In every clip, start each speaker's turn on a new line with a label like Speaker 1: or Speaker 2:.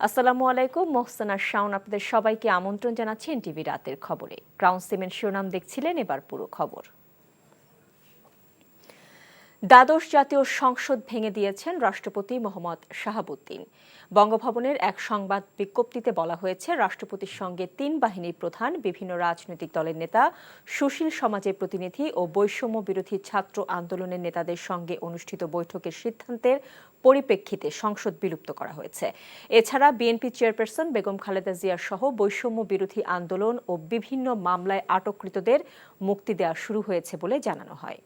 Speaker 1: আসসালামু আলাইকুম, মোহসেনা শাওন আপনাদের সবাইকে আমন্ত্রণ জানাচ্ছি এনটিভি রাতের খবরে। ক্রাউন সিমেন্ট শিরোনাম দেখছিলেন, এবার পুরো খবর। দ্বাদশ জাতীয় সংসদ ভেঙে দিয়েছেন রাষ্ট্রপতি মোহাম্মদ শাহাবুদ্দিন। বঙ্গভবনের এক সংবাদ বিজ্ঞপ্তিতে বলা হয়েছে, রাষ্ট্রপতির সঙ্গে তিন বাহিনীর প্রধান, বিভিন্ন রাজনৈতিক দলের নেতা, সুশীল সমাজের প্রতিনিধি ও বৈষম্য বিরোধী ছাত্র আন্দোলনের নেতাদের সঙ্গে অনুষ্ঠিত বৈঠকের সিদ্ধান্তের পরিপ্রেক্ষিতে সংসদ বিলুপ্ত করা হয়েছে। এছাড়া বিএনপি চেয়ারপারসন বেগম খালেদা জিয়া সহ বৈষম্য বিরোধী আন্দোলন ও বিভিন্ন মামলায় আটককৃতদের মুক্তি দেওয়া শুরু হয়েছে বলে জানানো হয়।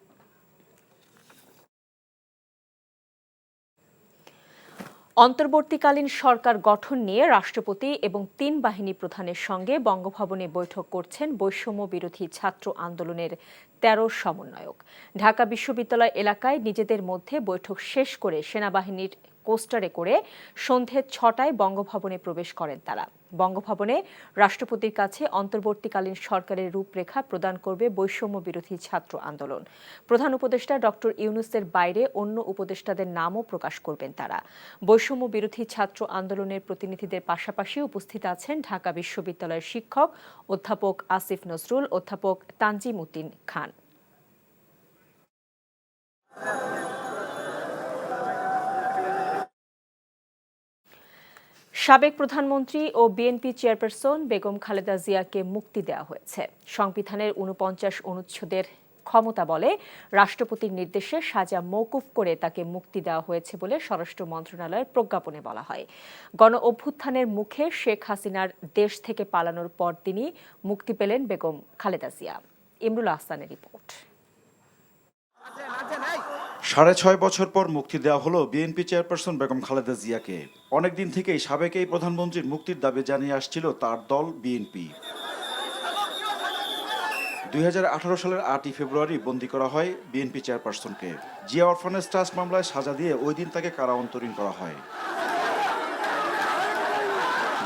Speaker 1: অন্তর্বর্তীকালীন সরকার গঠন নিয়ে রাষ্ট্রপতি এবং তিন বাহিনী প্রধানের সঙ্গে বঙ্গভবনে বৈঠক করছেন বৈষম্য বিরোধী ছাত্র আন্দোলনের ১৩ সমন্বয়ক। ঢাকা বিশ্ববিদ্যালয় এলাকায় নিজেদের মধ্যে বৈঠক শেষ করে সেনাবাহিনীর কোস্টারে করে সন্ধে ৬টায় বঙ্গভবনে প্রবেশ করেন তারা। বঙ্গভবনে রাষ্ট্রপতির কাছে অন্তর্বর্তীকালীন সরকারের রূপরেখা প্রদান করবে বৈষম্য বিরোধী ছাত্র আন্দোলন। প্রধান উপদেষ্টা ডক্টর ইউনূসের বাইরে অন্য উপদেষ্টাদের নামও প্রকাশ করবেন তারা। বৈষম্য বিরোধী ছাত্র আন্দোলনের প্রতিনিধিদের পাশাপাশি উপস্থিত আছেন ঢাকা বিশ্ববিদ্যালয়ের শিক্ষক অধ্যাপক আসিফ নজরুল, অধ্যাপক তানজিম উদ্দিন খান। সাবেক প্রধানমন্ত্রী ও বিএনপি চেয়ারপারসন বেগম খালেদা জিয়াকে মুক্তি দেওয়া হয়েছে। সংবিধানের ৪৯ অনুচ্ছেদের ক্ষমতা বলে রাষ্ট্রপতির নির্দেশে সাজা মওকুফ করে তাকে মুক্তি দেওয়া হয়েছে বলে স্বরাষ্ট্র মন্ত্রণালয়ের প্রজ্ঞাপনে বলা হয়। গণ অভ্যুত্থানের মুখে শেখ হাসিনার দেশ থেকে পালানোর পর তিনি মুক্তি পেলেন বেগম খালেদা জিয়া। ইমরুল আহসানের রিপোর্ট।
Speaker 2: ৬.৫ বছর পর মুক্তি দেওয়া হলো বিএনপি চেয়ারপারসন বেগম খালেদা জিয়াকে। অনেকদিন থেকেই সাবেক এই প্রধানমন্ত্রীর মুক্তির দাবি জানিয়ে আসছিল তার দল বিএনপি। ২০১৮ সালের ৮ই ফেব্রুয়ারি বন্দী করা হয় বিএনপি চেয়ারপারসনকে। জিয়া অরফানেজ ট্রাস্ট মামলায় সাজা দিয়ে ওই দিন তাকে কারা অন্তরীণ করা হয়।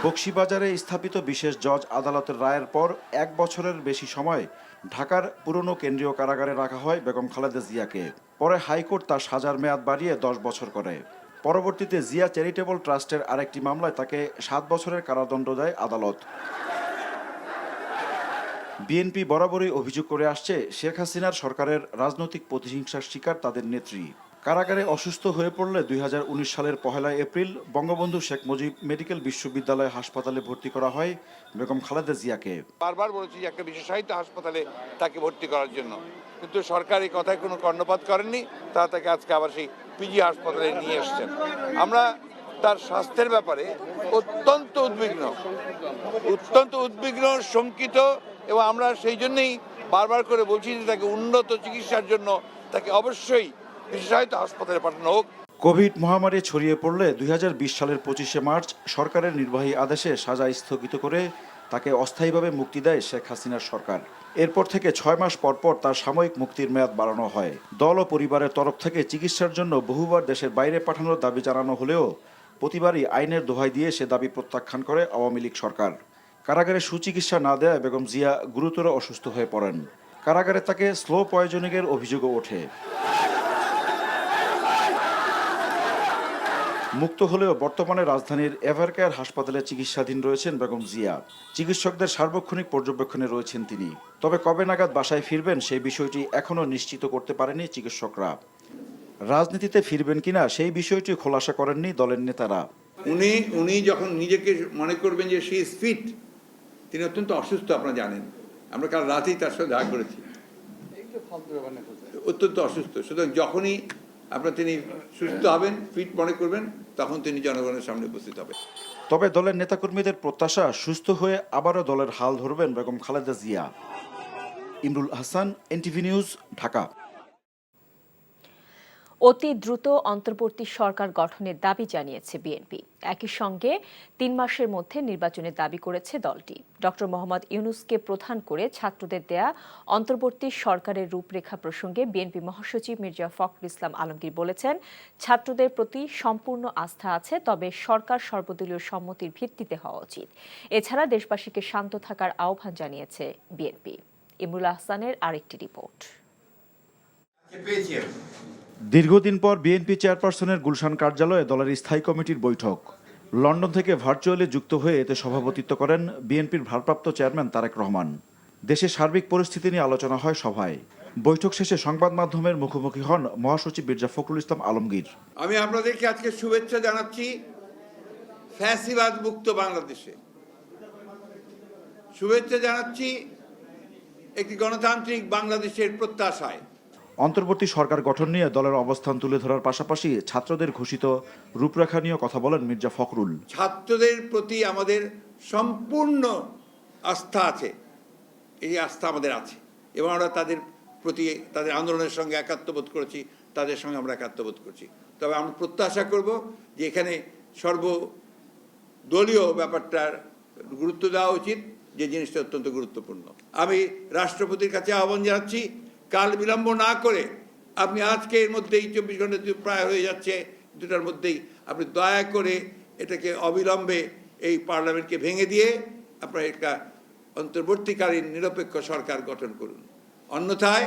Speaker 2: বকশীবাজারে স্থাপিত বিশেষ জজ আদালতের রায়ের পর ১ বছরের বেশি সময় ঢাকার পুরনো কেন্দ্রীয় কারাগারে রাখা হয় বেগম খালেদা জিয়াকে। পরে হাইকোর্ট তার সাজার মেয়াদ বাড়িয়ে ১০ বছর করে। পরবর্তীতে জিয়া চ্যারিটেবল ট্রাস্টের আরেকটি মামলায় তাকে ৭ বছরের কারাদণ্ড দেয় আদালত। বিএনপি বরাবরই অভিযোগ করে আসছে, শেখ হাসিনার সরকারের রাজনৈতিক প্রতিহিংসার শিকার তাদের নেত্রী। কারাগারে অসুস্থ হয়ে পড়লে ২০১৯ সালের ১ এপ্রিল বঙ্গবন্ধু শেখ মুজিব মেডিকেল বিশ্ববিদ্যালয় হাসপাতালে ভর্তি করা হয় বেগম খালেদা জিয়াকে।
Speaker 3: বারবার বলেছি যে একটা বিশেষায়িত হাসপাতালে তাকে ভর্তি করার জন্য, কিন্তু সরকার এই কথায় কোনো কর্ণপাত করেননি। তারা তাকে আজকে আবার সেই পিজি হাসপাতালে নিয়ে এসছেন। আমরা তার স্বাস্থ্যের ব্যাপারে অত্যন্ত উদ্বিগ্ন, শঙ্কিত, এবং আমরা সেই জন্যই বারবার করে বলছি যে তাকে উন্নত চিকিৎসার জন্য তাকে অবশ্যই বিশেষায়িত হাসপাতালে পাঠানো হোক।
Speaker 2: কোভিড মহামারী ছড়িয়ে পড়লে ২০২০ সালের ২৫শে মার্চ সরকারের নির্বাহী আদেশে সাজা স্থগিত করে তাকে অস্থায়ীভাবে মুক্তি দেয় শেখ হাসিনার সরকার। এরপর থেকে ৬ মাস পর পর তার সাময়িক মুক্তির মেয়াদ বাড়ানো হয়। দল ও পরিবারের তরফ থেকে চিকিৎসার জন্য বহুবার দেশের বাইরে পাঠানোর দাবি জানানো হলেও প্রতিবারই আইনের দোহাই দিয়ে সে দাবি প্রত্যাখ্যান করে আওয়ামী লীগ সরকার। কারাগারে সুচিকিৎসা না দেওয়ায় বেগম জিয়া গুরুতর অসুস্থ হয়ে পড়েন। কারাগারে তাকে স্লো পয়জনিংয়ের অভিযোগও ওঠে। মুক্ত হলেও বর্তমানে রাজধানীর এভারকেয়ার হাসপাতালে চিকিৎসাধীন রয়েছেন বেগম জিয়া। চিকিৎসকদের সার্বক্ষণিক পর্যবেক্ষণে রয়েছেন তিনি। তবে কবে নাগাদ বাসায় ফিরবেন সেই বিষয়টি এখনও নিশ্চিত করতে পারেনি চিকিৎসকরা। রাজনীতিতে ফিরবেন কিনা সেই বিষয়টি খোলাসা করেননি দলের নেতারা।
Speaker 4: উনি যখন নিজেকে মনে করবেন যে শি ইজ ফিট, তিনি অত্যন্ত অসুস্থ, আপনারা জানেন। আমরা কাল রাতেই তার সাথে দেখা করেছি, অত্যন্ত অসুস্থ। সুতরাং যখনই তিনি সুস্থ হবেন, ফিট মনে করবেন, তখন তিনি জনগণের সামনে উপস্থিত হবেন।
Speaker 2: তবে দলের নেতাকর্মীদের প্রত্যাশা, সুস্থ হয়ে আবারও দলের হাল ধরবেন বেগম খালেদা জিয়া। Imrul Ahsan, NTV news, Dhaka.
Speaker 1: অতি দ্রুত অন্তর্বর্তী সরকার গঠনের দাবি জানিয়েছে বিএনপি। একই সঙ্গে ৩ মাসের মধ্যে নির্বাচনের দাবি করেছে দলটি। ডক্টর মোহাম্মদ ইউনূসকে প্রধান করে ছাত্রদের দেয়া অন্তর্বর্তী সরকারের রূপরেখা প্রসঙ্গে বিএনপি মহাসচিব মির্জা ফখরুল ইসলাম আলমগীর বলেছেন, ছাত্রদের প্রতি সম্পূর্ণ আস্থা আছে, তবে সরকার সর্বদলীয় সম্মতির ভিত্তিতে হওয়া উচিত। এছাড়া দেশবাসীকে শান্ত থাকার আহ্বান জানিয়েছে বিএনপি। ইমরুল আহসানের আরেকটি রিপোর্ট।
Speaker 2: দীর্ঘদিন পর বিএনপি চেয়ারপারসনের গুলশান কার্যালয়ে দলের স্থায়ী কমিটির বৈঠক। লন্ডন থেকে ভার্চুয়ালি যুক্ত হয়ে এতে সভাপতিত্ব করেন বিএনপির ভারপ্রাপ্ত চেয়ারম্যান তারেক রহমান। দেশের সার্বিক পরিস্থিতি নিয়ে আলোচনা হয় সভায়। বৈঠক শেষে সংবাদ মাধ্যমের মুখোমুখি হন মহাসচিব মির্জা ফখরুল ইসলাম আলমগীর।
Speaker 4: আমি আপনাদেরকে আজকে শুভেচ্ছা জানাচ্ছি ফ্যাসিবাদ মুক্ত বাংলাদেশে, শুভেচ্ছা জানাচ্ছি একটি গণতান্ত্রিক বাংলাদেশের প্রত্যাশায়।
Speaker 2: অন্তর্বর্তী সরকার গঠন নিয়ে দলের অবস্থান তুলে ধরার পাশাপাশি ছাত্রদের ঘোষিত রূপরেখা নিয়ে কথা বলেন মির্জা ফখরুল।
Speaker 4: ছাত্রদের প্রতি আমাদের সম্পূর্ণ আস্থা আছে, এই আস্থা আমাদের আছে এবং আমরা তাদের প্রতি তাদের আন্দোলনের সঙ্গে একাত্মবোধ করেছি, তাদের সঙ্গে আমরা একাত্মবোধ করছি। তবে আমরা প্রত্যাশা করব যে এখানে সর্বদলীয় ব্যাপারটার গুরুত্ব দেওয়া উচিত, যে জিনিসটা অত্যন্ত গুরুত্বপূর্ণ। আমি রাষ্ট্রপতির কাছে আহ্বান জানাচ্ছি, কাল বিলম্ব না করে আপনি আজকে এর মধ্যেই 24 ঘন্টা প্রায় হয়ে যাচ্ছে, দুটার মধ্যেই আপনি দয়া করে এটাকে অবিলম্বে এই পার্লামেন্টকে ভেঙে দিয়ে আপনার একটা অন্তর্বর্তীকালীন নিরপেক্ষ সরকার গঠন করুন। অন্যথায়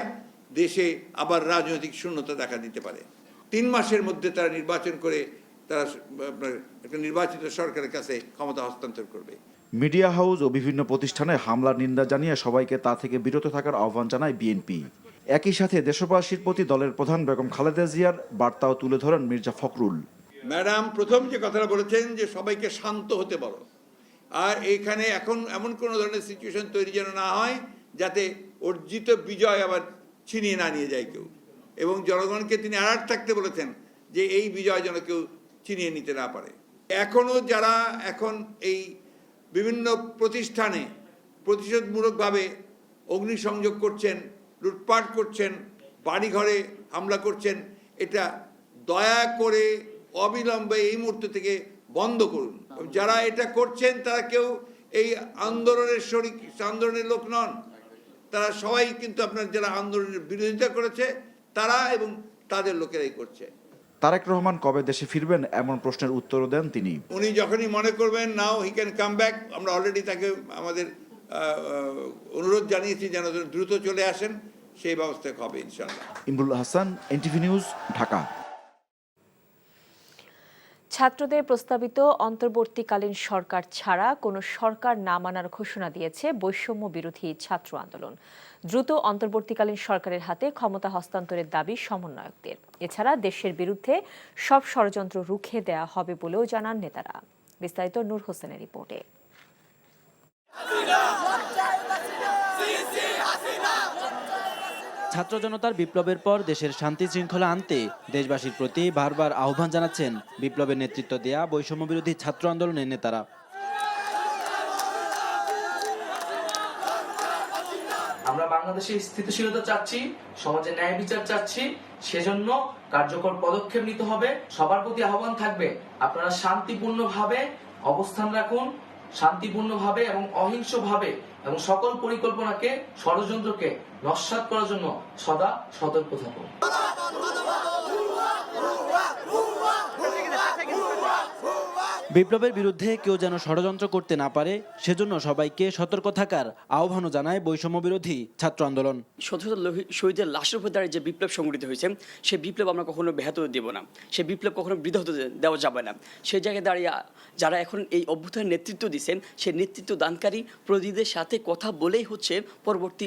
Speaker 4: দেশে আবার রাজনৈতিক শূন্যতা দেখা দিতে পারে। 3 মাসের মধ্যে তারা নির্বাচন করে তারা আপনার একটা নির্বাচিত সরকারের কাছে ক্ষমতা হস্তান্তর করবে।
Speaker 2: মিডিয়া হাউস ও বিভিন্ন প্রতিষ্ঠানে হামলার নিন্দা জানিয়ে সবাইকে তা থেকে বিরত থাকার আহ্বান জানায় বিএনপি। একই সাথে দেশবাসীর প্রতি দলের প্রধান বেগম খালেদা জিয়ার বার্তাও তুলে ধরেন মির্জা ফখরুল।
Speaker 4: ম্যাডাম প্রথম যে কথাটা বলেছেন যে সবাইকে শান্ত হতে বলো, আর এইখানে এখন এমন কোনো ধরনের সিচুয়েশন তৈরি যেন না হয় যাতে অর্জিত বিজয় আবার ছিনিয়ে না নিয়ে যায় কেউ, এবং জনগণকে তিনি অ্যালার্ট থাকতে বলেছেন যে এই বিজয় যেন কেউ ছিনিয়ে নিতে না পারে। এখনও যারা এখন এই বিভিন্ন প্রতিষ্ঠানে প্রতিশোধমূলকভাবে অগ্নিসংযোগ করছেন, লুটপাট করছেন, বাড়িঘরে হামলা করছেন, এটা দয়া করে অবিলম্বে এই মুহূর্ত থেকে বন্ধ করুন। যারা এটা করছেন তারা কেউ এই আন্দোলনের শরিক, আন্দোলনের লোক নন, তারা সবাই কিন্তু আপনার যারা আন্দোলনের বিরোধিতা করেছে তারা এবং তাদের লোকেরাই করছে।
Speaker 2: তারেক রহমান কবে দেশে ফিরবেন এমন প্রশ্নের উত্তরও দেন তিনি।
Speaker 4: উনি যখনই মনে করবেন নাও হি ক্যান কাম ব্যাক, আমরা অলরেডি তাকে আমাদের অনুরোধ জানিয়েছি যেন দ্রুত চলে আসেন, সেই ব্যবস্থা হবে ইনশাআল্লাহ।
Speaker 2: Imrul Hasan, NTV news, Dhaka.
Speaker 1: ছাত্রদের প্রস্তাবিত অন্তর্বর্তীকালীন সরকার ছাড়া কোনো সরকার না মানার ঘোষণা দিয়েছে বৈষম্য বিরোধী ছাত্র আন্দোলন। দ্রুত অন্তর্বর্তীকালীন সরকারের হাতে ক্ষমতা হস্তান্তরের দাবি সমন্বয়কদের। এছাড়া দেশের বিরুদ্ধে সব ষড়যন্ত্র রুখে দেয়া হবে বলেও জানান নেতারা। বিস্তারিত নূর হোসেনের রিপোর্টে।
Speaker 5: ছাত্র জনতার বিপ্লবের পর দেশের শান্তি শৃঙ্খলা আনতে দেশবাসীর প্রতি বারবার আহ্বান জানাচ্ছেন বিপ্লবের নেতৃত্ব দেয়া বৈষম্য বিরোধী ছাত্র আন্দোলনের নেতারা।
Speaker 6: আমরা বাংলাদেশে স্থিতিশীলতা চাচ্ছি, সমাজে ন্যায় বিচার চাচ্ছি, সেজন্য কার্যকর পদক্ষেপ নিতে হবে। সবার প্রতি আহ্বান থাকবে, আপনারা শান্তিপূর্ণভাবে অবস্থান রাখুন, শান্তিপূর্ণভাবে এবং অহিংসভাবে এবং সকল পরিকল্পনাকে, ষড়যন্ত্রকে নস্যাৎ করার জন্য সদা সতর্ক থাকুন।
Speaker 5: বিপ্লবের বিরুদ্ধে কেউ যেন ষড়যন্ত্র করতে না পারে সেজন্য সবাইকে সতর্ক থাকার আহ্বানও জানায় বৈষম্য বিরোধী ছাত্র আন্দোলন।
Speaker 7: শত শত শহীদের লাশের উপর দাঁড়িয়ে যে বিপ্লব সংগঠিত হয়েছে, সেই বিপ্লব আমরা কখনো ব্যাহত দেব না, সেই বিপ্লব কখনো বৃথা হতে দেওয়া যাবে না। সেই জায়গায় দাঁড়িয়ে যারা এখন এই অভ্যুত্থানের নেতৃত্ব দিচ্ছেন, সেই নেতৃত্ব দানকারী প্রতিনিধিদের সাথে কথা বলেই হচ্ছে পরবর্তী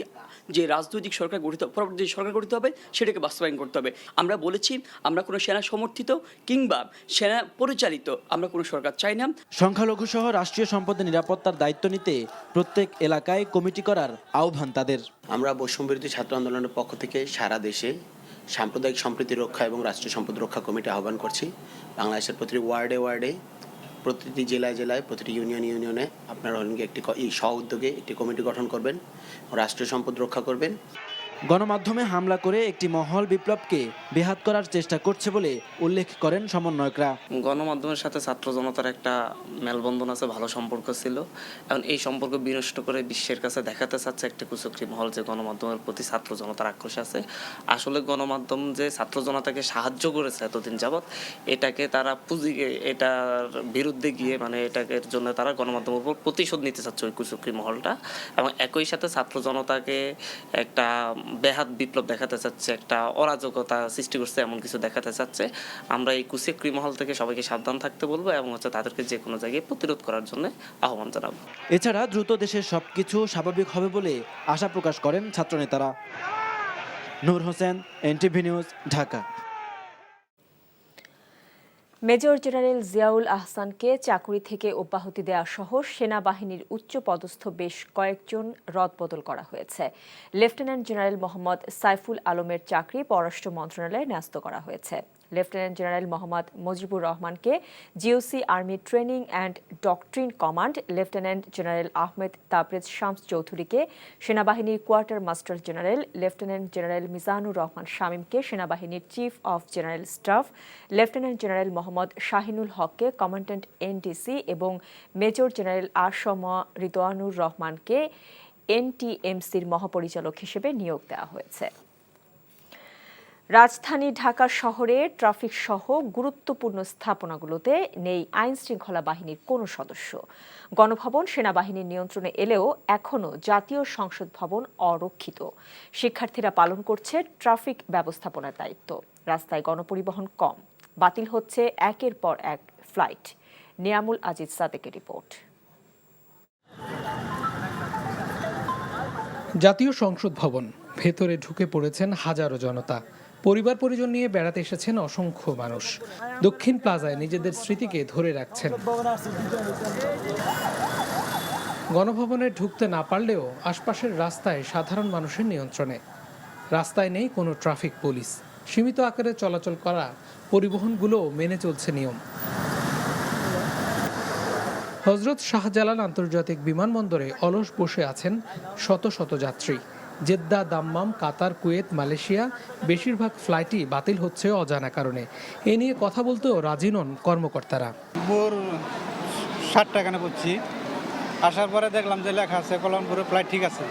Speaker 7: যে রাজনৈতিক সরকার গঠিত, পরবর্তী যে সরকার গঠিত হবে সেটাকে বাস্তবায়ন করতে হবে। আমরা বলেছি আমরা কোনো সেনা সমর্থিত কিংবা সেনা পরিচালিত আমরা কোনো সরকার চাই না।
Speaker 5: সংখ্যালঘু সহ রাষ্ট্রীয় সম্পদের নিরাপত্তার দায়িত্ব নিতে প্রত্যেক এলাকায় কমিটি করার আহ্বান তাদের।
Speaker 8: আমরা বৈষম্য বিরোধী ছাত্র আন্দোলনের পক্ষ থেকে সারা দেশে সাম্প্রদায়িক সম্প্রীতি রক্ষা এবং রাষ্ট্রীয় সম্পদ রক্ষা কমিটি আহ্বান করছি। বাংলাদেশের প্রতিটি ওয়ার্ডে, প্রতিটি জেলায়, প্রতিটি ইউনিয়নে আপনারা একটি স্ব উদ্যোগে একটি কমিটি গঠন করবেন, রাষ্ট্রীয় সম্পদ রক্ষা করবেন।
Speaker 5: গণমাধ্যমে হামলা করে একটি মহল বিপ্লবকে বেহাত করার চেষ্টা করছে বলে উল্লেখ করেন সমন্বয়করা।
Speaker 9: গণমাধ্যমের সাথে ছাত্র জনতার একটা মেলবন্ধন আছে, ভালো সম্পর্ক ছিল। এখন এই সম্পর্ক বিনষ্ট করে বিশ্বের কাছে দেখাতে চাচ্ছে একটা কুচক্রী মহল যে গণমাধ্যমের প্রতি ছাত্র জনতার আক্রোশ আছে। আসলে গণমাধ্যম যে ছাত্র জনতাকে সাহায্য করেছে এতদিন যাবৎ, এটাকে তারা এটার বিরুদ্ধে গিয়ে মানে এটার জন্য তারা গণমাধ্যমের উপর প্রতিশোধ নিতে চাচ্ছে ওই কুচক্রী মহলটা, এবং একই সাথে ছাত্র জনতাকে একটা বেহাত বিপ্লব দেখাতে চাচ্ছে, একটা অরাজকতা সৃষ্টি করছে এমন কিছু দেখাতে চাচ্ছে। আমরা এই কুচক্রী মহল থেকে সবাইকে সাবধান থাকতে বলবো এবং তাদেরকে যে কোনো জায়গায় প্রতিরোধ করার জন্য আহ্বান জানাবো।
Speaker 5: এছাড়া দ্রুত দেশের সবকিছু স্বাভাবিক হবে বলে আশা প্রকাশ করেন ছাত্রনেতারা। Nur Hossain, NTV news, Dhaka.
Speaker 1: Major general Ziaul আহসানকে চাকুরি থেকে অব্যাহতি দেওয়া সহ সেনাবাহিনীর উচ্চ পদস্থ বেশ কয়েকজন রদবদল করা হয়েছে। লেফটেন্যান্ট জেনারেল মোহাম্মদ সাইফুল আলমের চাকরি পররাষ্ট্র মন্ত্রণালয়ে ন্যস্ত করা হয়েছে। লেফটেন্যান্ট জেনারেল মোহাম্মদ মুজিবুর রহমানকে GOC army training and doctrine command, lieutenant general Ahmed Tabrez Shams চৌধুরীকে সেনাবাহিনীর quarter master general, lieutenant general Mizanur Rahman শামীমকে সেনাবাহিনীর chief of general staff, lieutenant general Mohammad Shahinul হককে কমান্ড্যান্ট এনডিসি এবং মেজর জেনারেল আসম রিদওয়ানুর রহমানকে এনটিএমসির মহাপরিচালক হিসেবে নিয়োগ দেওয়া হয়েছে। রাজধানী ঢাকা শহরে ট্রাফিক সহ গুরুত্বপূর্ণ স্থাপনাগুলোতে নেই আইনশৃঙ্খলা বাহিনীর কোনো সদস্য। গণভবন সেনাবাহিনীর নিয়ন্ত্রণে এলেও এখনও জাতীয় সংসদ ভবন অরক্ষিত। শিক্ষার্থীরা পালন করছে ট্রাফিক ব্যবস্থাপনার দায়িত্ব। রাস্তায় গণপরিবহন কম, বাতিল হচ্ছে একের পর এক ফ্লাইট। নিয়ামুল আজিজ সাদেকের রিপোর্ট।
Speaker 10: জাতীয় সংসদ ভবন, ভেতরে ঢুকে পড়েছেন হাজারো জনতা। পরিবার পরিজন নিয়ে বেড়াতে এসেছেন অসংখ্য মানুষ। দক্ষিণ প্লাজায় নিজেদের স্মৃতিকে ধরে রাখছেন। গণভবনে ঢুকতে না পারলেও আশপাশের রাস্তায় সাধারণ মানুষের নিয়ন্ত্রণে। রাস্তায় নেই কোনো ট্রাফিক পুলিশ। সীমিত আকারে চলাচল করা পরিবহনগুলো মেনে চলছে নিয়ম। হযরত শাহজালাল আন্তর্জাতিক বিমানবন্দরে অলস বসে আছেন শত শত যাত্রী। জেদ্দা, দাম্মাম, কাতার, কুয়েত, মালয়েশিয়া বেশিরভাগ ফ্লাইটই বাতিল হচ্ছে অজানা কারণে। এ নিয়ে কথা বলতেও রাজি নন কর্মকর্তারা।
Speaker 11: ভোর 7 টাকানে পড়ছি, আসার পরে দেখলাম যে লেখা আছে কলমপুরে ফ্লাইট ঠিক আছে।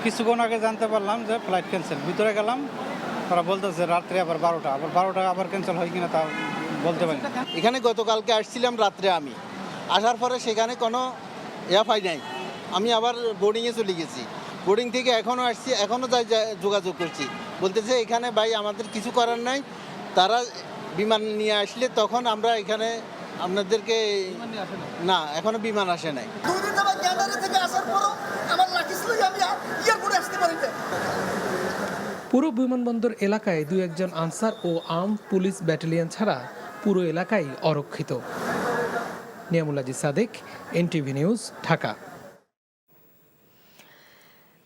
Speaker 11: কিছুক্ষণ আগে জানতে পারলাম যে ফ্লাইট ক্যান্সেল। ভিতরে গেলাম, ওরা বলতেছে রাত্রে আবার 12টা আবার ক্যান্সেল হয় কিনা তা বলতে পারি।
Speaker 12: এখানে গতকালকে আসছিলাম রাত্রে, আমি আসার পরে সেখানে কোনো পাই নাই। আমি আবার বোর্ডিংয়ে চলে গেছি। বোর্ডিং থেকে এখনও আসছি, এখনও যোগাযোগ করছি, বলতেছে এখানে ভাই আমাদের কিছু করার নাই, তারা বিমান নিয়ে আসলে তখন আমরা এখানে আপনাদেরকে না, এখনো বিমান আসে নাই।
Speaker 10: পুরো বিমানবন্দর এলাকায় 2-1 আনসার ও আর্ম পুলিশ ব্যাটালিয়ন ছাড়া পুরো এলাকাই অরক্ষিত। Niamul Aziz Sadek, NTV news, Dhaka.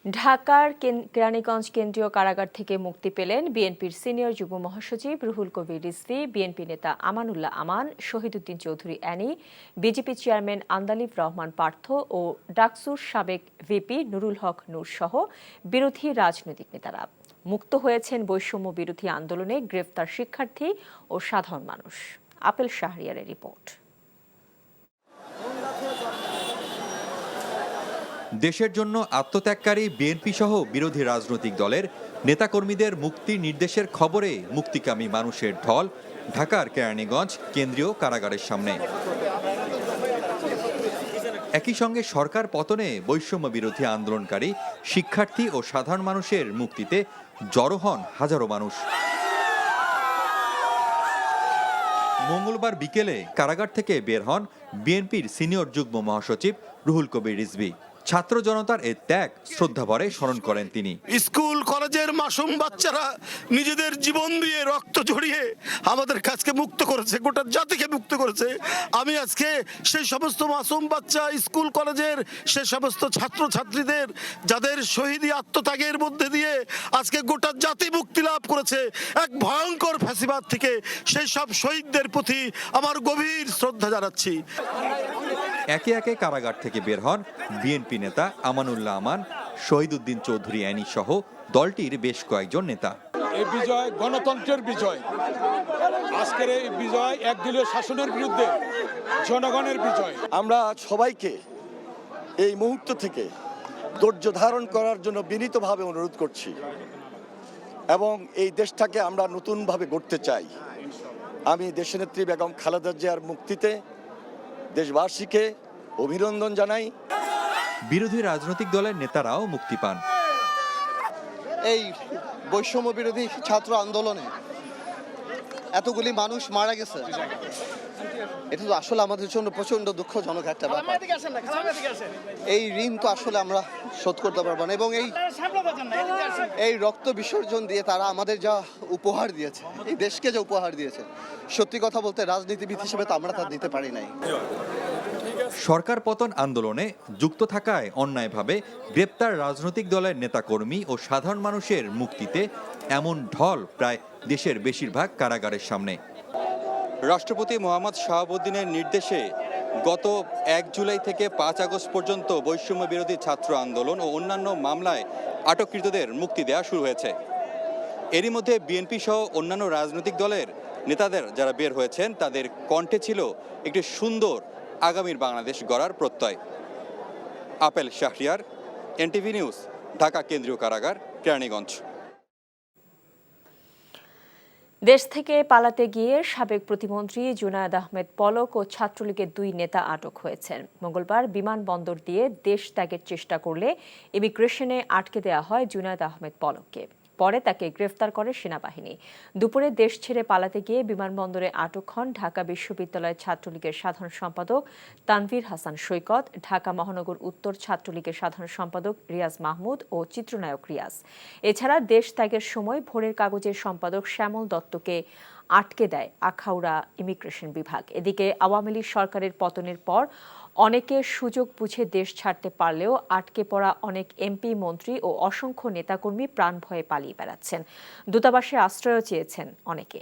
Speaker 1: ঢাকার কেরানীগঞ্জ কেন্দ্রীয় কারাগার থেকে মুক্তি পেলেন বিএনপির সিনিয়র যুগ্ম মহাসচিব রুহুল কবির রিজভী, বিএনপি নেতা আমানুল্লাহ আমান, শহীদুদ্দিন চৌধুরী অ্যানি, বিজেপি চেয়ারম্যান আন্দালিব রহমান পার্থ ও ডাকসুর সাবেক ভিপি নুরুল হক নূর সহ বিরোধী রাজনৈতিক নেতারা। মুক্ত হয়েছেন বৈষম্য বিরোধী আন্দোলনে গ্রেফতার শিক্ষার্থী ও সাধারণ মানুষ। আপেল শাহরিয়ারের রিপোর্ট।
Speaker 13: দেশের জন্য আত্মত্যাগকারী বিএনপি সহ বিরোধী রাজনৈতিক দলের নেতাকর্মীদের মুক্তির নির্দেশের খবরে মুক্তিকামী মানুষের ঢল ঢাকার কেরানীগঞ্জ কেন্দ্রীয় কারাগারের সামনে। একই সঙ্গে সরকার পতনে বৈষম্য বিরোধী আন্দোলনকারী শিক্ষার্থী ও সাধারণ মানুষের মুক্তিতে জড়ো হন হাজারো মানুষ। মঙ্গলবার বিকেলে কারাগার থেকে বের হন বিএনপির সিনিয়র যুগ্ম মহাসচিব রুহুল কবির রিজভী। ছাত্র জনতার এ ত্যাগ শ্রদ্ধাভরে স্মরণ করেন তিনি।
Speaker 14: স্কুল কলেজের মাসুম বাচ্চারা নিজেদের জীবন দিয়ে রক্ত ঝরিয়ে আমাদের কাছকে মুক্ত করেছে, গোটা জাতিকে মুক্ত করেছে। আমি আজকে সেই সমস্ত মাসুম বাচ্চা, স্কুল কলেজের সে সমস্ত ছাত্র ছাত্রীদের যাদের শহীদি আত্মত্যাগের মধ্যে দিয়ে আজকে গোটা জাতি মুক্তি লাভ করেছে এক ভয়ঙ্কর ফ্যাসিবাদ থেকে, সেই সব শহীদদের প্রতি আমার গভীর শ্রদ্ধা জানাচ্ছি।
Speaker 13: একে একে কারাগার থেকে বের হন বিএনপি নেতা আমানুল্লাহ আমান, শহীদুদ্দিন চৌধুরী অ্যানি সহ দলটির বেশ কয়েকজন নেতা।
Speaker 15: এই বিজয় গণতন্ত্রের বিজয়। আজকের এই বিজয় একদলীয় শাসনের বিরুদ্ধে জনগণের বিজয়।
Speaker 14: আমরা সবাইকে এই মুহূর্ত থেকে ধৈর্য ধারণ করার জন্য বিনীতভাবে অনুরোধ করছি এবং এই দেশটাকে আমরা নতুনভাবে গড়তে চাই। আমি দেশনেত্রী বেগম খালেদা জিয়ার মুক্তিতে দেশবাসীকে অভিনন্দন জানাই।
Speaker 13: বিরোধী রাজনৈতিক দলের নেতারাও মুক্তি পান।
Speaker 12: এই বৈষম্য বিরোধী ছাত্র আন্দোলনে এতগুলি মানুষ মারা গেছে, এটা তো আসলে আমাদের জন্য প্রচন্ড দুঃখজনক একটা ব্যাপার। এই ঋণ তো আসলে আমরা শোধ করতে পারবো না, এবং এই রক্ত বিসর্জন দিয়ে তারা আমাদের যা উপহার দিয়েছে, এই দেশকে যা উপহার দিয়েছে, সত্যি কথা বলতে রাজনীতিবিদ হিসেবে তো আমরা তা দিতে পারি নাই।
Speaker 13: সরকার পতন আন্দোলনে যুক্ত থাকায় অন্যায়ভাবে গ্রেপ্তার রাজনৈতিক দলের নেতাকর্মী ও সাধারণ মানুষের মুক্তিতে এমন ঢল প্রায় দেশের বেশিরভাগ কারাগারের সামনে। রাষ্ট্রপতি মোহাম্মদ শাহাবুদ্দিনের নির্দেশে গত 1 জুলাই থেকে 5 আগস্ট পর্যন্ত বৈষম্য বিরোধী ছাত্র আন্দোলন ও অন্যান্য মামলায় আটককৃতদের মুক্তি দেওয়া শুরু হয়েছে। এরই মধ্যে বিএনপি সহ অন্যান্য রাজনৈতিক দলের নেতাদের যারা বের হয়েছেন তাদের কণ্ঠে ছিল একটি সুন্দর আগামীর বাংলাদেশ গড়ার প্রত্যয়। Apple Shahriar, NTV news, Dhaka কেন্দ্রীয় কারাগার, কেরানীগঞ্জ।
Speaker 1: দেশ থেকে পালাতে গিয়ে সাবেক প্রতিমন্ত্রী জুনায়েদ আহমেদ পলক ও ছাত্রলীগের 2 নেতা আটক হয়েছেন। মঙ্গলবার বিমানবন্দর দিয়ে দেশ ত্যাগের চেষ্টা করলে ইমিগ্রেশনে আটকে দেওয়া হয় জুনায়েদ আহমেদ পলককে। পরে তাকে গ্রেফতার করে সেনাবাহিনী। দুপুরে দেশ ছেড়ে পালাতে গিয়ে বিমানবন্দরে আটক হন ঢাকা বিশ্ববিদ্যালয়ের ছাত্রলীগের সাধারণ সম্পাদক তানভীর হাসান সৈকত, ঢাকা মহানগর উত্তর ছাত্রলীগের সাধারণ সম্পাদক রিয়াজ মাহমুদ ও চিত্রনায়ক রিয়াজ। এছাড়া দেশ ত্যাগের সময় ভোরের কাগজের সম্পাদক শ্যামল দত্তকে আটকে দেয় আখাউড়া ইমিগ্রেশন বিভাগ। এদিকে আওয়ামী লীগ সরকারের পতনের পর অনেকে সুযোগ বুঝে দেশ ছাড়তে পারলেও আটকে পড়া অনেক এমপি, মন্ত্রী ও অসংখ্য নেতাকর্মী প্রাণ ভয়ে পালিয়ে বেড়াচ্ছেন। দূতাবাসে আশ্রয়ও চেয়েছেন অনেকে।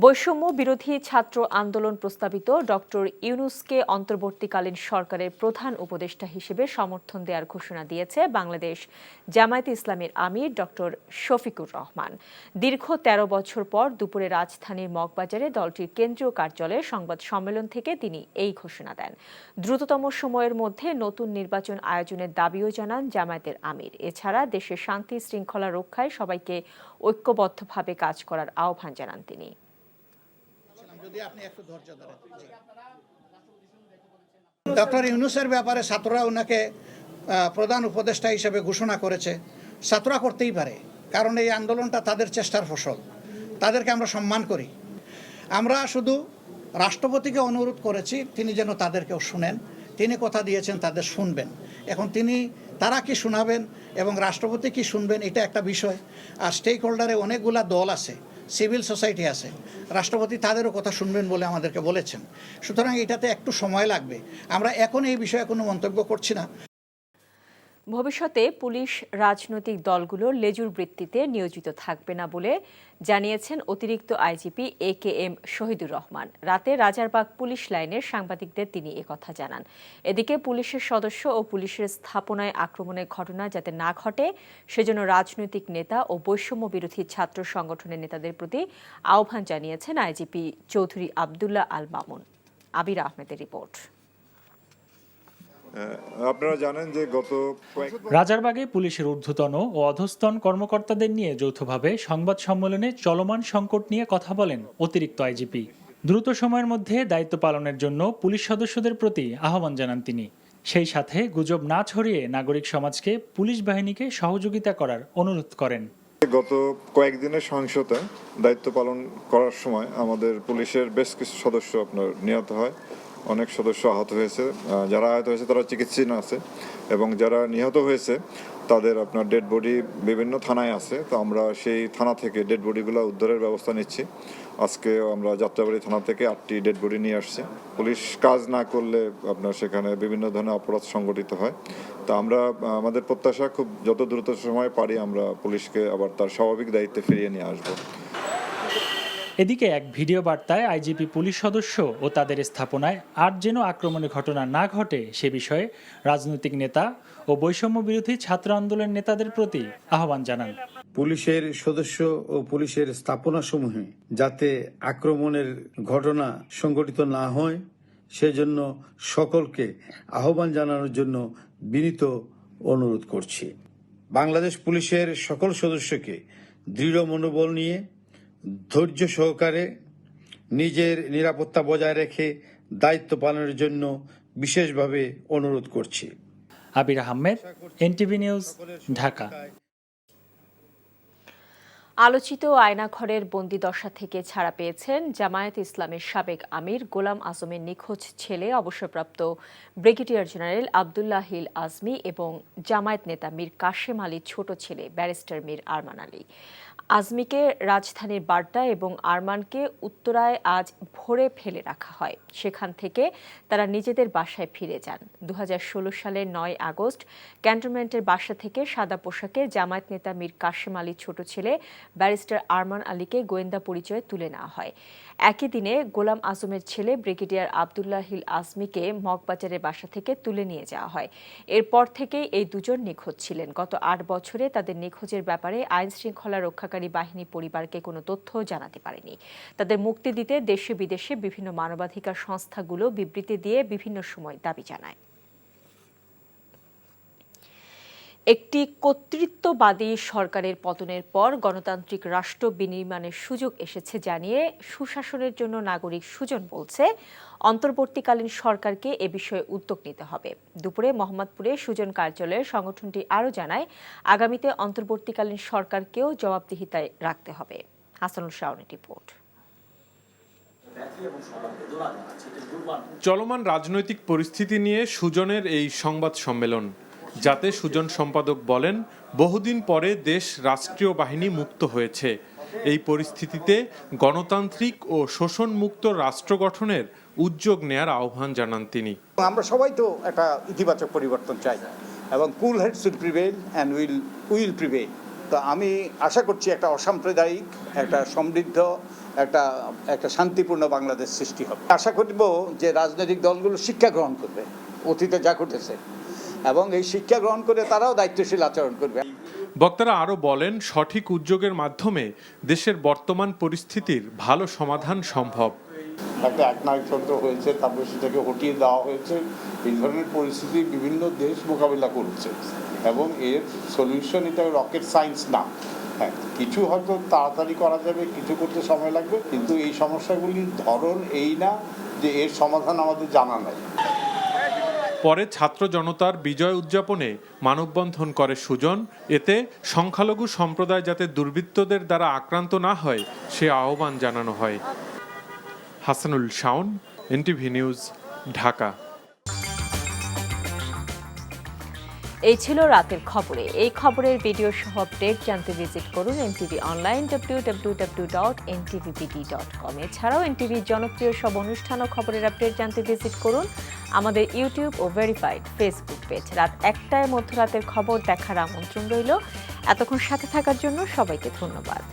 Speaker 1: বৈষম্য বিরোধী ছাত্র আন্দোলন প্রস্তাবিত ডক্টর ইউনূসকে অন্তর্বর্তীকালীন সরকারের প্রধান উপদেষ্টা হিসেবে সমর্থন দেওয়ার ঘোষণা দিয়েছে বাংলাদেশ জামায়াতে ইসলামীর আমির ডক্টর শফিকুর রহমান। দীর্ঘ 13 বছর পর দুপুরে রাজধানীর মগবাজারে দলটির কেন্দ্রীয় কার্যালয়ে সংবাদ সম্মেলন থেকে তিনি এই ঘোষণা দেন। দ্রুততম সময়ের মধ্যে নতুন নির্বাচন আয়োজনের দাবিও জানান জামায়াতের আমির। এছাড়া দেশের শান্তি শৃঙ্খলা রক্ষায় সবাইকে ঐক্যবদ্ধভাবে কাজ করার আহ্বান জানান তিনি।
Speaker 16: ডক্টর ইউনূসের ব্যাপারে ছাত্ররা ওনাকে প্রধান উপদেষ্টা হিসেবে ঘোষণা করেছে। ছাত্ররা করতেই পারে, কারণ এই আন্দোলনটা তাদের চেষ্টার ফসল, তাদেরকে আমরা সম্মান করি। আমরা শুধু রাষ্ট্রপতিকে অনুরোধ করেছি তিনি যেন তাদেরকেও শুনেন। তিনি কথা দিয়েছেন তাদের শুনবেন। এখন তারা কি শোনাবেন এবং রাষ্ট্রপতি কি শুনবেন এটা একটা বিষয়। আর স্টেক হোল্ডারে অনেকগুলা দল আছে, সিভিল সোসাইটি আছে, রাষ্ট্রপতি তাদেরও কথা শুনবেন বলে আমাদেরকে বলেছেন। সুতরাং এটাতে একটু সময় লাগবে। আমরা এখন এই বিষয়ে কোনো মন্তব্য করছি না।
Speaker 1: ভবিষ্যতে পুলিশ রাজনৈতিক দলগুলোর লেজুর বৃত্তিতে নিয়োজিত থাকবে না বলে জানিয়েছেন অতিরিক্ত আইজিপি AKM শহীদুর রহমান। রাতে রাজারবাগ পুলিশ লাইনের সাংবাদিকদের তিনি একথা জানান। এদিকে পুলিশের সদস্য ও পুলিশের স্থাপনায় আক্রমণের ঘটনা যাতে না ঘটে সেজন্য রাজনৈতিক নেতা ও বৈষম্য বিরোধী ছাত্র সংগঠনের নেতাদের প্রতি আহ্বান জানিয়েছেন আইজিপি চৌধুরী আবদুল্লাহ আল মামুন। আবির আহমেদের রিপোর্ট।
Speaker 17: আপনারা জানেন যে গত
Speaker 18: রাজারবাগে পুলিশের ঊর্ধ্বতন ও অধস্তন কর্মকর্তাদের নিয়ে যৌথভাবে সংবাদ সম্মেলনে চলমান সংকট নিয়ে কথা বলেন অতিরিক্ত আইজিপি। দ্রুত সময়ের মধ্যে দায়িত্ব পালনের জন্য পুলিশ সদস্যদের প্রতি আহ্বান জানান তিনি। সেই সাথে গুজব না ছড়িয়ে নাগরিক সমাজকে পুলিশ বাহিনীকে সহযোগিতা করার অনুরোধ করেন।
Speaker 17: গত কয়েকদিনের সহিংসতায় দায়িত্ব পালন করার সময় আমাদের পুলিশের বেশ কিছু সদস্য আপনার নিহত হয়, অনেক সদস্য আহত হয়েছে। যারা আহত হয়েছে তারা চিকিৎসাধীন আছে এবং যারা নিহত হয়েছে তাদের আপনার ডেড বডি বিভিন্ন থানায় আছে। তো আমরা সেই থানা থেকে ডেড বডিগুলো উদ্ধারের ব্যবস্থা নিচ্ছি। আজকে আমরা যাত্রাবাড়ি থানা থেকে 8টি ডেড বডি নিয়ে আসছি। পুলিশ কাজ না করলে আপনার সেখানে বিভিন্ন ধরনের অপরাধ সংগঠিত হয়। তো আমরা আমাদের প্রত্যাশা খুব যত দ্রুত সময় পারি আমরা পুলিশকে আবার তার স্বাভাবিক দায়িত্বে ফিরিয়ে নিয়ে আসবো।
Speaker 18: এদিকে এক ভিডিও বার্তায় আইজিপি পুলিশ সদস্য ও তাদের স্থাপনায় আর যেন আক্রমণের ঘটনা না ঘটে সে বিষয়ে রাজনৈতিক নেতা ও বৈষম্য বিরোধী ছাত্র আন্দোলনের নেতাদের প্রতি আহ্বান জানান।
Speaker 19: পুলিশের সদস্য ও পুলিশের স্থাপনাসমূহে যাতে আক্রমণের ঘটনা সংঘটিত না হয় সেজন্য সকলকে আহ্বান জানানোর জন্য বিনীত অনুরোধ করছি। বাংলাদেশ পুলিশের সকল সদস্যকে দৃঢ় মনোবল নিয়ে ধৈর্য সহকারে নিজের নিরাপত্তা বজায় রেখে দায়িত্ব পালনের জন্য বিশেষভাবে অনুরোধ করছি।
Speaker 18: আবির আহমেদ, এনটিভি নিউজ, ঢাকা।
Speaker 1: আলোচিত আয়নাঘরের বন্দিদশা থেকে ছাড়া পেয়েছেন জামায়াতে ইসলামের সাবেক আমির গোলাম আজমের নিখোঁজ ছেলে অবসরপ্রাপ্ত ব্রিগেডিয়ার জেনারেল আবদুল্লাহ হিল আজমি এবং জামায়াত নেতা মীর কাশেম আলীর ছোট ছেলে ব্যারিস্টার মীর আরমান আলী। আজমিকে রাজধানীর বাড্ডা এবং আরমানকে উত্তরায় আজ ভোরে ফেলে রাখা হয়। সেখান থেকে তারা নিজেদের বাসায় ফিরে যান। 2016 সালের 9 আগস্ট ক্যান্টনমেন্টের বাসা থেকে সাদা পোশাকে জামায়াত নেতা মীর কাশেম আলীর ছোট ছেলে ব্যারিস্টার আরমান আলীকে গোয়েন্দা পরিচয়ে তুলে নেওয়া হয়। একই দিনে গোলাম আজমের ছেলে ব্রিগেডিয়ার আবদুল্লাহ হিল আজমিকে মগবাজারের বাসা থেকে তুলে নিয়ে যাওয়া হয়। এরপর থেকেই এই দুজন নিখোঁজ ছিলেন। গত 8 বছরে তাদের নিখোঁজের ব্যাপারে আইন শৃঙ্খলা রক্ষাকারী বাহিনী পরিবারকে কোনো তথ্য জানাতে পারেনি। তাদের মুক্তি দিতে দেশে বিদেশে বিভিন্ন মানবাধিকার সংস্থাগুলো বিবৃতি দিয়ে বিভিন্ন সময় দাবি জানায়। একটি কর্তৃত্ববাদী সরকারের পতনের পর গণতান্ত্রিক রাষ্ট্র বিনির্মাণের সুযোগ এসেছে জানিয়ে সুশাসনের জন্য নাগরিক সুজন বলছে, অন্তর্বর্তীকালীন সরকারকে এ বিষয়ে উদ্যোগ নিতে হবে। দুপুরে মোহাম্মদপুরে সুজন কার্যালয়ে সংগঠনটি আরও জানায়, আগামীতে অন্তর্বর্তীকালীন সরকারকেও জবাবদিহিতায় রাখতে হবে। হাসানুল শাওনের রিপোর্ট।
Speaker 20: চলমান রাজনৈতিক পরিস্থিতি নিয়ে সুজনের এই সংবাদ সম্মেলন, যাতে সুজন সম্পাদক বলেন, বহুদিন পরে দেশ রাষ্ট্রীয় বাহিনী মুক্ত হয়েছে। এই পরিস্থিতিতে গণতান্ত্রিক ও শোষণমুক্ত রাষ্ট্র গঠনের উদ্যোগ নেয়ার আহ্বান জানান তিনি।
Speaker 21: আমরা সবাই তো একটা ইতিবাচক পরিবর্তন চাই এবং cool heads will prevail and will prevail. তো আমি আশা করছি একটা অসাম্প্রদায়িক, একটা সমৃদ্ধ, একটা শান্তিপূর্ণ বাংলাদেশ সৃষ্টি হবে। আশা করব যে রাজনৈতিক দলগুলো শিক্ষা গ্রহণ করবে অতীতে যা ঘটেছে এবং এই শিক্ষা গ্রহণ করে তারাও দায়িত্বশীল আচরণ করবে।
Speaker 20: বক্তারা আরও বলেন, সঠিক উদ্যোগের মাধ্যমে দেশের বর্তমান পরিস্থিতির ভালো সমাধান সম্ভব।
Speaker 22: একটা একনায়কতন্ত্র হয়েছে, তারপরে সেটাকে হটিয়ে দেওয়া হয়েছে। এই ধরনের পরিস্থিতি বিভিন্ন দেশ মোকাবিলা করছে এবং এর সলিউশন এটা রকেট সায়েন্স না। হ্যাঁ, কিছু হয়তো তাড়াতাড়ি করা যাবে, কিছু করতে সময় লাগবে, কিন্তু এই সমস্যাগুলির ধরন এই না যে এর সমাধান আমাদের জানা নাই।
Speaker 20: পরে ছাত্র জনতার বিজয় উদযাপনে মানববন্ধন করে সুজন। এতে সংখ্যালঘু সম্প্রদায় যাতে দুর্বৃত্তদের দ্বারা আক্রান্ত না হয় সে আহ্বান জানানো হয়। Hasanul Shaon, NTV news, Dhaka.
Speaker 1: এই ছিল রাতের খবরে। এই খবরের ভিডিও সহ আপডেট জানতে ভিজিট করুন এনটিভি অনলাইন www.ntvbd.com। এছাড়াও এনটিভির জনপ্রিয় সব অনুষ্ঠান ও খবরের আপডেট জানতে ভিজিট করুন আমাদের ইউটিউব ও ভেরিফাইড ফেসবুক পেজ। রাত 1টায় মধ্যরাতের খবর দেখার আমন্ত্রণ রইল। এতক্ষণ সাথে থাকার জন্য সবাইকে ধন্যবাদ।